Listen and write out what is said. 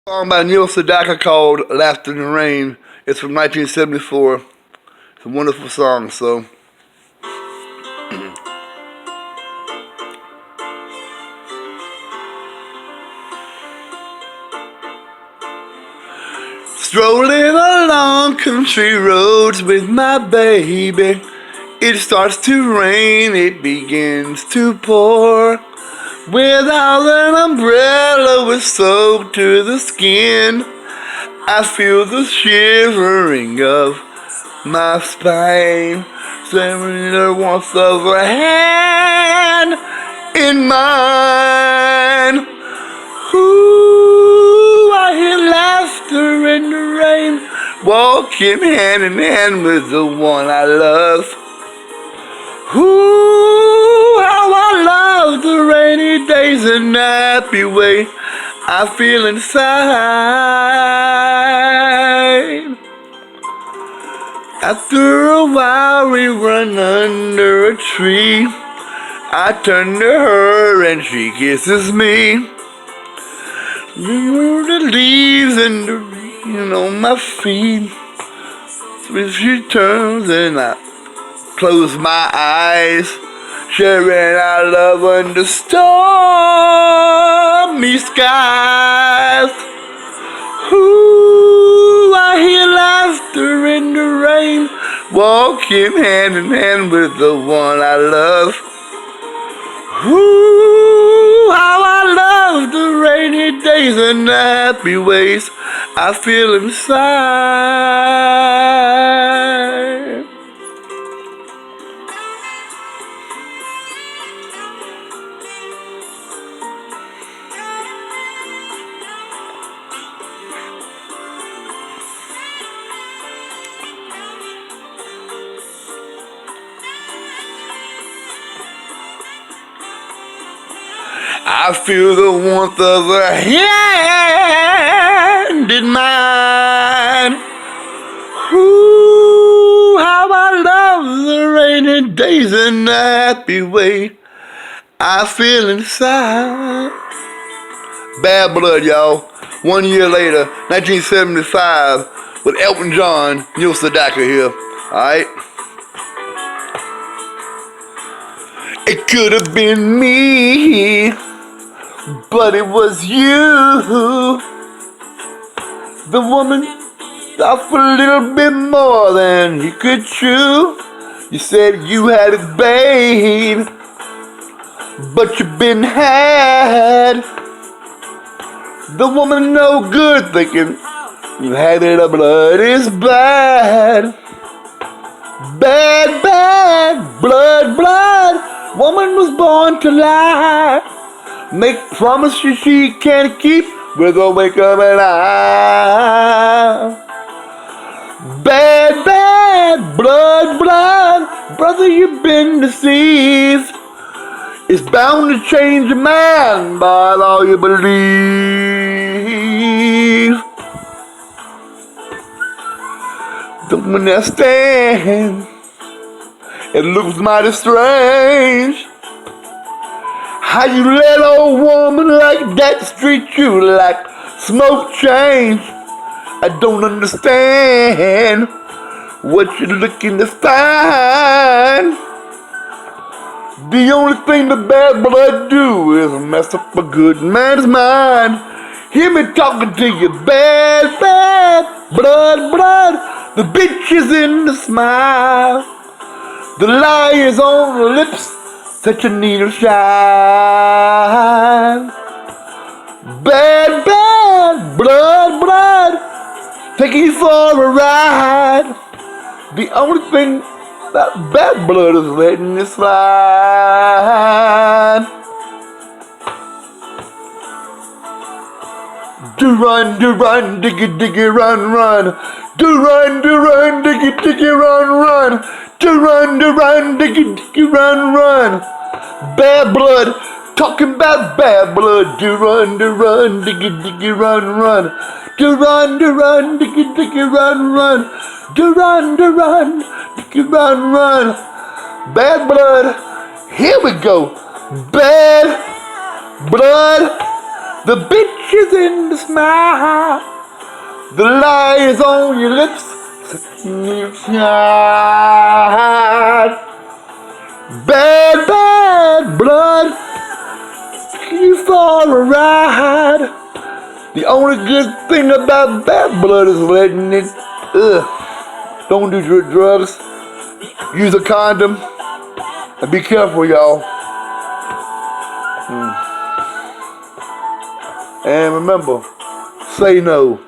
Song by Sedaka called Laughter in the Rain. It's from 1974. It's a wonderful song, so. Strolling along country roads with my baby. It starts to rain, it begins to pour. Without an umbrella, we're soaked to the skin. I feel the shivering of my spine. Sending the warmth of her hand in mine. Ooh, I hear laughter in the rain, walking hand in hand with the one I love. Ooh, how I love the rainy days and happy way I feel inside. After a while we run under a tree. I turn to her and she kisses me. The leaves and the rain on my feet. So she turns and I close my eyes, sharing our love under stormy skies. Ooh, I hear laughter in the rain, walking hand in hand with the one I love. Ooh, how I love the rainy days and the happy ways I feel inside. I feel the warmth of her hand in mine. Ooh, how I love the rainy days and the happy way I feel inside. Bad Blood, y'all. 1 year later, 1975, with Elton John, Sedaka here. Alright? It could have been me, but it was you. The woman offered a little bit more than he could chew. You said you had it, babe, but you've been had. The woman no good, thinking you had it, blood is bad. Bad, bad, blood, blood. Woman was born to lie. Make promises she can't keep with a wink of an eye. Bad, bad, blood, blood. Brother, you've been deceived. It's bound to change your mind by all you believe. Don't understand. It looks mighty strange how you let a woman like that treat you like smoke change. I don't understand what you're looking to find. The only thing the bad blood do is mess up a good man's mind. Hear me talking to you, bad, bad, blood, blood. The bitch is in the smile. The lie is on the lips, such a needle shine. Bad, bad, blood, blood, taking you for a ride. The only thing that bad blood is letting you slide. Do run, diggy, diggy, run, run. Do run, diggy, diggy, run, run. Do run, diggy, diggy, run, run. Bad blood, talking about bad blood. Do run, diggy, diggy, run, run. Do run, diggy, diggy, run, run. Do run, diggy, run, run. Bad blood, here we go. Bad blood, The bitch is in the smile. The light is on your lips. You shine. Bad, bad blood. You for a ride. The only good thing about bad blood is letting it. Don't do drugs. Use a condom. And be careful, y'all. And remember, say no.